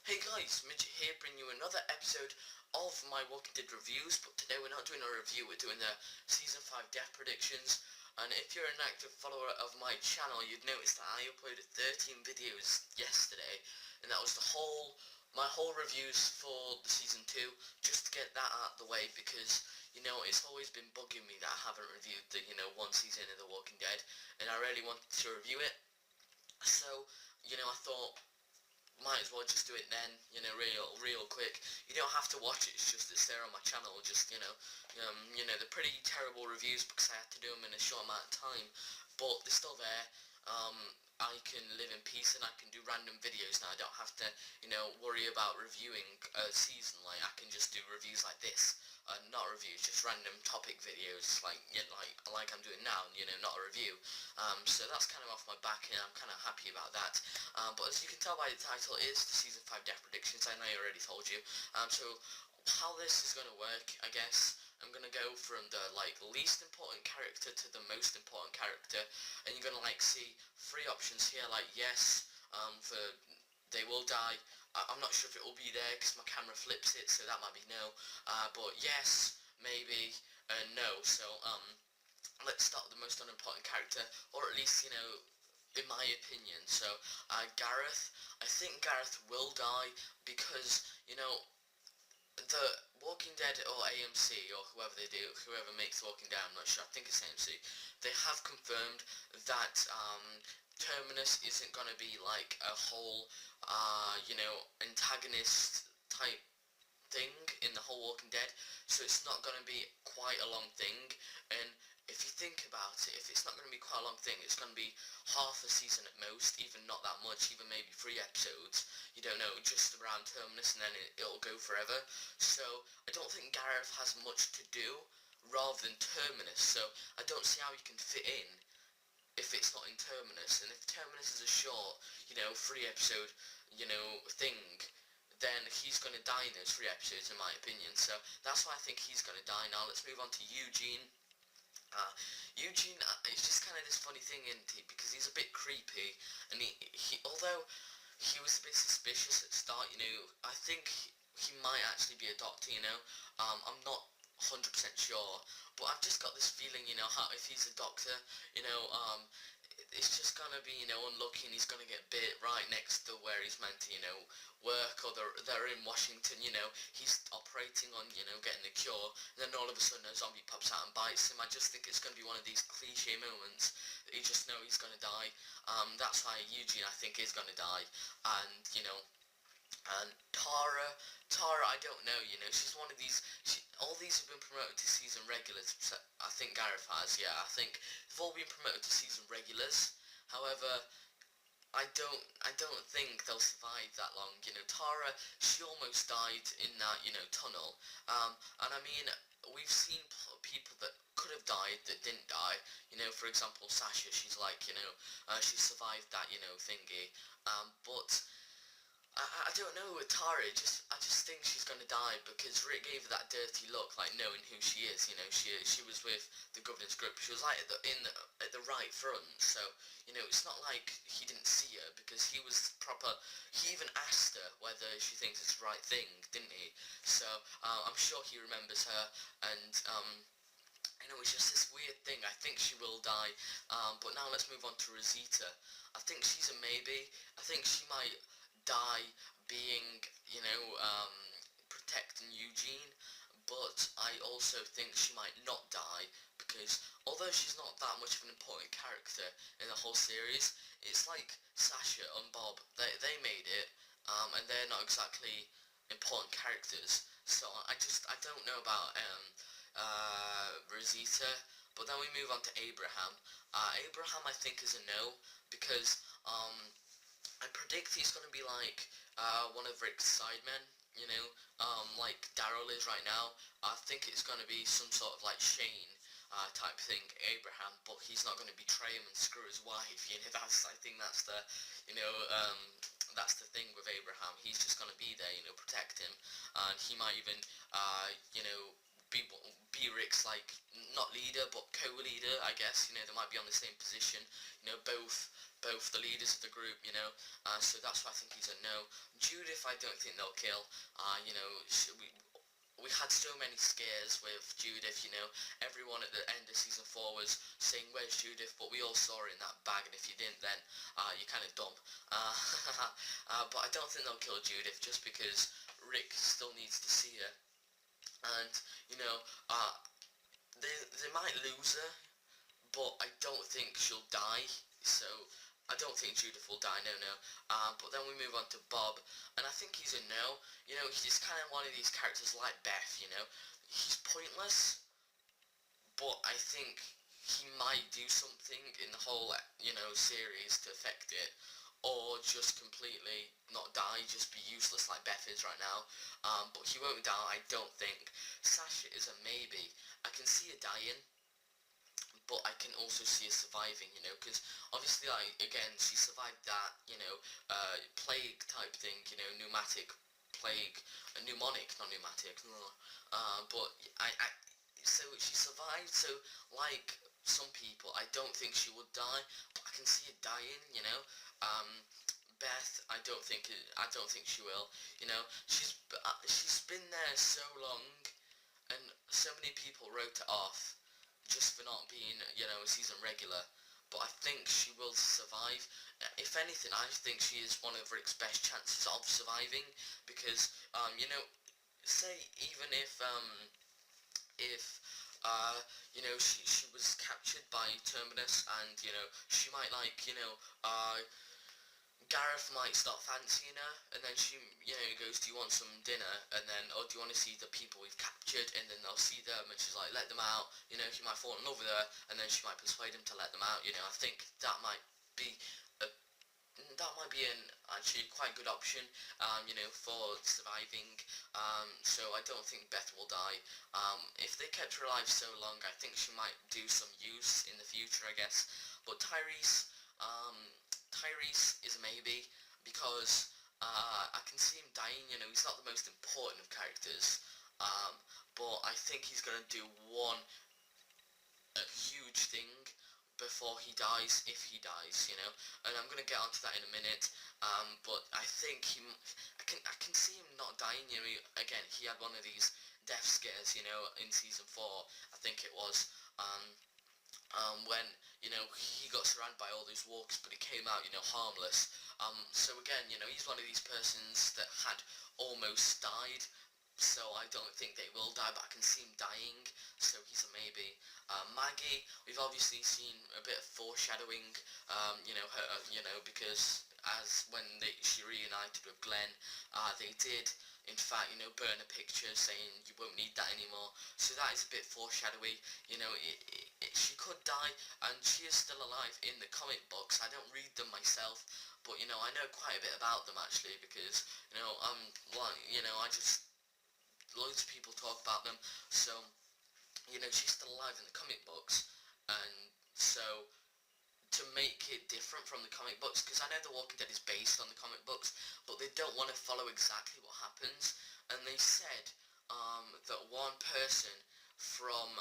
Hey guys, Midget here, bringing you another episode of my Walking Dead reviews, but today we're not doing a review, we're doing the Season 5 death predictions. And if you're an active follower of my channel, you'd notice that I uploaded 13 videos yesterday, and that was my whole reviews for the Season 2, just to get that out of the way, because, it's always been bugging me that I haven't reviewed the, one season of The Walking Dead, and I really wanted to review it. So, I thought, might as well just do it then, real quick. You don't have to watch it, it's just it's there on my channel, just, they're pretty terrible reviews because I had to do them in a short amount of time, but they're still there. I can live in peace and I can do random videos now. I don't have to, worry about reviewing a season. Like, I can just do reviews like this. Not reviews, just random topic videos, like I'm doing now, not a review. So that's kind of off my back, and I'm kind of happy about that. But as you can tell by the title, it is the Season 5 Death Predictions. I know I already told you. So how this is going to work, I guess, I'm going to go from the, least important character to the most important character, and you're going to, see 3 options here, yes, for they will die. I'm not sure if it will be there because my camera flips it, so that might be no. But yes, maybe, no. So, let's start with the most unimportant character, or at least, in my opinion. So, Gareth. I think Gareth will die because, the Walking Dead or AMC or whoever makes Walking Dead, I'm not sure, I think it's AMC, they have confirmed that Terminus isn't going to be like a whole, antagonist type thing in the whole Walking Dead, so it's not going to be quite a long thing. And if you think about it, if it's not going to be quite a long thing, it's going to be half a season at most, even not that much, even maybe 3 episodes, you don't know, just around Terminus, and then it'll go forever. So I don't think Gareth has much to do rather than Terminus, so I don't see how he can fit in if it's not in Terminus. And if Terminus is a short, 3 episode, thing, then he's going to die in those 3 episodes, in my opinion. So that's why I think he's going to die. Now let's move on to Eugene. Eugene, it's just kind of this funny thing, isn't he? Because he's a bit creepy, and although he was a bit suspicious at the start, I think he might actually be a doctor, I'm not 100% sure, but I've just got this feeling, how if he's a doctor, it's just gonna be, unlucky, and he's gonna get bit right next to where he's meant to, work, or they're in Washington, he's operating on, getting the cure, and then all of a sudden a zombie pops out and bites him. I just think it's gonna be one of these cliche moments that you just know he's gonna die. That's why Eugene, I think, is gonna die, and, and Tara, I don't know, she's one of these, all these have been promoted to season regulars, I think Gareth has, yeah, I think they've all been promoted to season regulars. However, I don't think they'll survive that long, Tara, she almost died in that, tunnel, and I mean, we've seen people that could have died that didn't die, for example, Sasha, she's like, she survived that, thingy, but I don't know with Tara, I just think she's gonna die because Rick gave her that dirty look, like knowing who she is. She was with the governance group. She was like at the right front, so it's not like he didn't see her because he was proper. He even asked her whether she thinks it's the right thing, didn't he? So I'm sure he remembers her, and it's just this weird thing. I think she will die, but now let's move on to Rosita. I think she's a maybe. I think she might die being, protecting Eugene, but I also think she might not die because although she's not that much of an important character in the whole series, it's like Sasha and Bob, they made it, and they're not exactly important characters, so I don't know about Rosita. But then we move on to Abraham. Abraham, I think, is a no, because I predict he's going to be like one of Rick's sidemen, like Daryl is right now. I think it's going to be some sort of like Shane type thing, Abraham, but he's not going to betray him and screw his wife, I think that's the, that's the thing with Abraham. He's just going to be there, protect him, and he might even, be Rick's, like, not leader, but co-leader, I guess, they might be on the same position, both both the leaders of the group, you know, so that's why I think he's a no. Judith, I don't think they'll kill. You know, we had so many scares with Judith, you know. Everyone at the end of season 4 was saying, where's Judith? But we all saw her in that bag, and if you didn't then, you're kind of dumb. But I don't think they'll kill Judith, just because Rick still needs to see her. And, you know, they might lose her, but I don't think she'll die, so I don't think Judith will die, no. But then we move on to Bob, and I think he's a no. You know, he's kind of one of these characters like Beth, you know. He's pointless, but I think he might do something in the whole, you know, series to affect it, or just completely not die, just be useless like Beth is right now. But he won't die, I don't think. Sasha is a maybe. I can see her dying, but I can also see her surviving, you know, because obviously, like, again, she survived that, you know, plague type thing, you know, pneumatic plague, pneumonic, not pneumatic, but so she survived, so, like, some people, I don't think she would die, but I can see her dying, you know. Beth, I don't think she will, you know. She's been there so long, and so many people wrote it off just for not being, you know, a season regular. But I think she will survive. If anything, I think she is one of Rick's best chances of surviving, because, you know, say even if you know, she was captured by Terminus, and, you know, she might, like, you know, Gareth might start fancying her, and then she, you know, goes, do you want some dinner? And then, oh, do you want to see the people we've captured? And then they'll see them, and she's like, let them out. You know, he might fall in love with her, and then she might persuade him to let them out. You know, I think that might be an actually quite good option, you know, for surviving. So I don't think Beth will die. If they kept her alive so long, I think she might do some use in the future, I guess. But Tyrese is a maybe, because I can see him dying, you know. He's not the most important of characters, but I think he's going to do a huge thing before he dies, if he dies, you know. And I'm going to get onto that in a minute, but I think I can see him not dying, you know. Again, he had one of these death scares, you know, in season 4, I think it was, when, you know, he got surrounded by all these walkers, but he came out, you know, harmless. So again, you know, he's one of these persons that had almost died, so I don't think they will die, but I can see him dying, so he's a maybe. Maggie, we've obviously seen a bit of foreshadowing, you know, her, you know, because when she reunited with Glenn, they did, in fact, you know, burn a picture saying you won't need that anymore, so that is a bit foreshadowy, you know. She could die, and she is still alive in the comic books. I don't read them myself, but, you know, I know quite a bit about them, actually, because, you know, you know, loads of people talk about them, so, you know, she's still alive in the comic books, and so, to make it different from the comic books, because I know The Walking Dead is based on the comic books, but they don't want to follow exactly what happens, and they said, that one person from,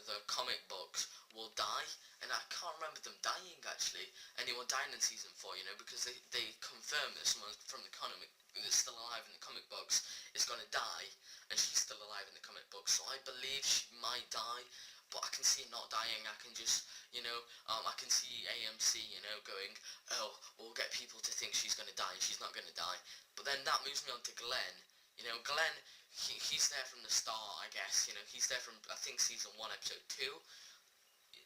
the comic books will die, and I can't remember them dying, actually, anyone dying in season 4, you know, because they confirmed that someone from the comic that's still alive in the comic books is going to die, and she's still alive in the comic book, so I believe she might die, but I can see her not dying. I can just, you know, I can see AMC, you know, going, oh, we'll get people to think she's going to die, and she's not going to die. But then that moves me on to Glenn. You know, Glenn, he's there from the start, I guess, you know, he's there from, I think, season 1, episode 2.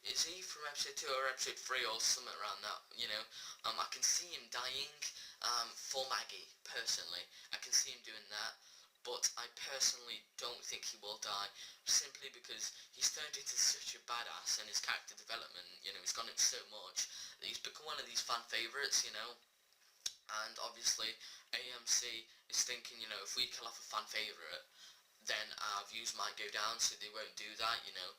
Is he from episode 2 or episode 3 or something around that, you know? I can see him dying, for Maggie, personally. I can see him doing that, but I personally don't think he will die, simply because he's turned into such a badass in his character development, you know, he's gone up so much, that he's become one of these fan favourites, you know? And obviously, AMC is thinking, you know, if we kill off a fan favourite, then our views might go down, so they won't do that, you know.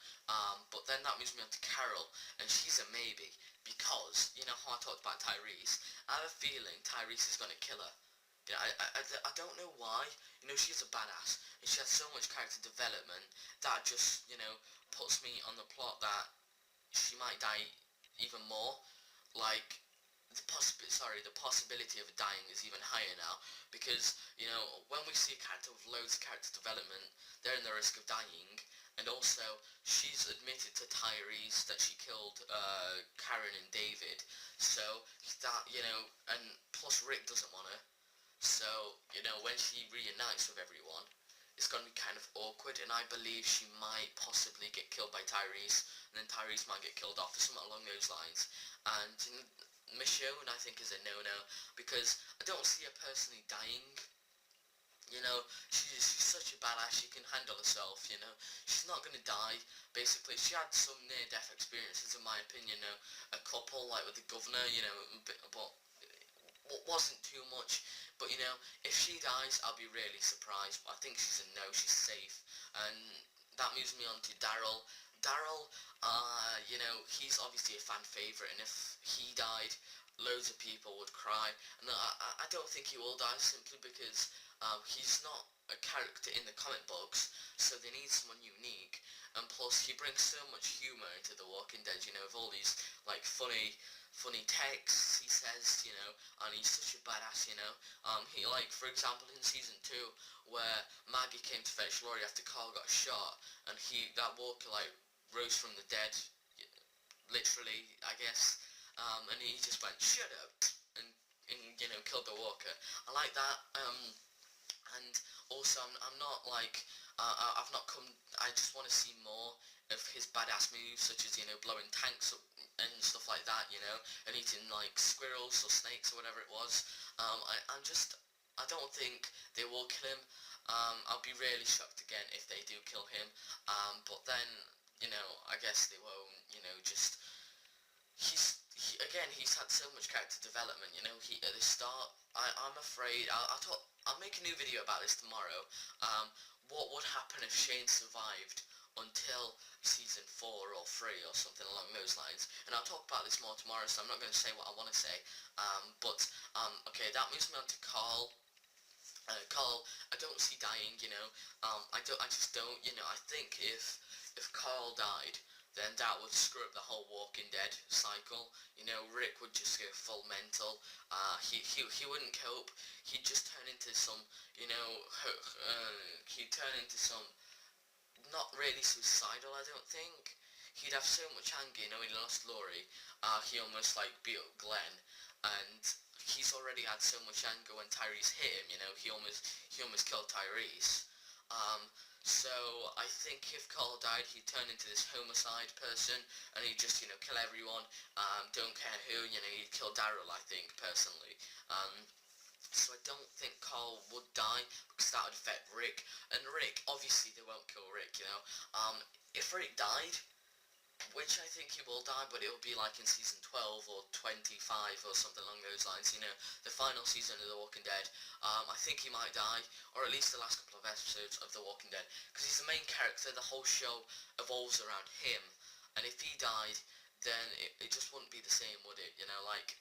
But then that moves me on to Carol, and she's a maybe, because, you know how I talked about Tyrese, I have a feeling Tyrese is going to kill her. You know, I don't know why, you know, she's a badass, and she has so much character development, that just, you know, puts me on the plot that she might die even more, like, the possibility of dying is even higher now, because, you know, when we see a character with loads of character development, they're in the risk of dying. And also, she's admitted to Tyrese that she killed Karen and David, so that, you know, and plus Rick doesn't want her, so, you know, when she reunites with everyone, it's going to be kind of awkward, and I believe she might possibly get killed by Tyrese, and then Tyrese might get killed off, or something along those lines. And Michonne, I think, is a no-no, because I don't see her personally dying. You know, she's such a badass, she can handle herself, you know. She's not going to die, basically. She had some near-death experiences, in my opinion, you know. A couple, like with the governor, you know, but wasn't too much. But, you know, if she dies, I'll be really surprised. But I think she's a no, she's safe. And that moves me on to Daryl. Daryl, you know, he's obviously a fan favourite, and if he died, loads of people would cry. And I don't think he will die, simply because he's not a character in the comic books, so they need someone unique. And plus, he brings so much humour into The Walking Dead, you know, with all these, like, funny texts he says, you know, and he's such a badass, you know. He, like, for example, in season 2, where Maggie came to fetch Laurie after Carl got shot, and that walker, like, rose from the dead, literally, I guess, and he just went, shut up, and you know, killed the walker. I like that. And also, I'm not like, I've not come, I just want to see more of his badass moves, such as, you know, blowing tanks up and stuff like that, you know, and eating, like, squirrels or snakes or whatever it was. I don't think they will kill him. I'll be really shocked again if they do kill him. But then, you know, I guess they won't, you know, just, he's had so much character development, you know. At the start, I'm afraid, I'll make a new video about this tomorrow. What would happen if Shane survived until season 4 or 3 or something along those lines, and I'll talk about this more tomorrow, so I'm not going to say what I want to say. Okay, that moves me on to Carl. Carl, I don't see dying, you know. I just don't, you know. I think if Carl died, then that would screw up the whole Walking Dead cycle. You know, Rick would just go full mental. He wouldn't cope. He'd just turn into some, you know, he'd turn into some, not really suicidal, I don't think. He'd have so much anger, you know, he lost Laurie. He almost, like, beat up Glenn, and he's already had so much anger when Tyrese hit him, you know. He almost killed Tyrese. So I think if Carl died, he'd turn into this homicide person, and he'd just, you know, kill everyone, don't care who, you know. He'd kill Daryl, I think, personally. So I don't think Carl would die, because that would affect Rick. And Rick, obviously they won't kill Rick, you know. If Rick died, which I think he will die, but it'll be like in season 12 or 25 or something along those lines, you know, the final season of The Walking Dead. I think he might die, or at least the last couple of episodes of The Walking Dead, because he's the main character. The whole show evolves around him, and if he died, then it just wouldn't be the same, would it? You know, like,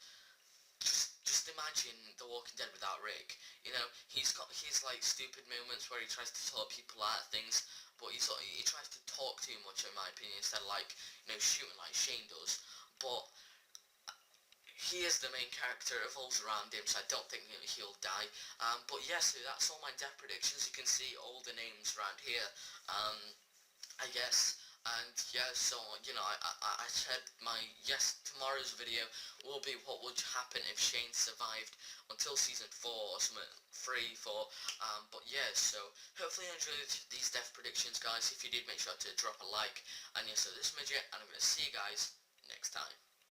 just imagine The Walking Dead without Rick. You know, he's got his, like, stupid moments where he tries to tell people out things, but he tries to talk too much, in my opinion, instead of, like, you know, shooting like Shane does. But he is the main character, it evolves around him, so I don't think he'll die. But yeah, so that's all my death predictions. You can see all the names around here, I guess. And yeah, so, you know, I said tomorrow's video will be what would happen if Shane survived until season 4 or something, 3, 4. But yeah, so hopefully you enjoyed these death predictions, guys. If you did, make sure to drop a like. And yeah, so this is Midget, and I'm going to see you guys next time.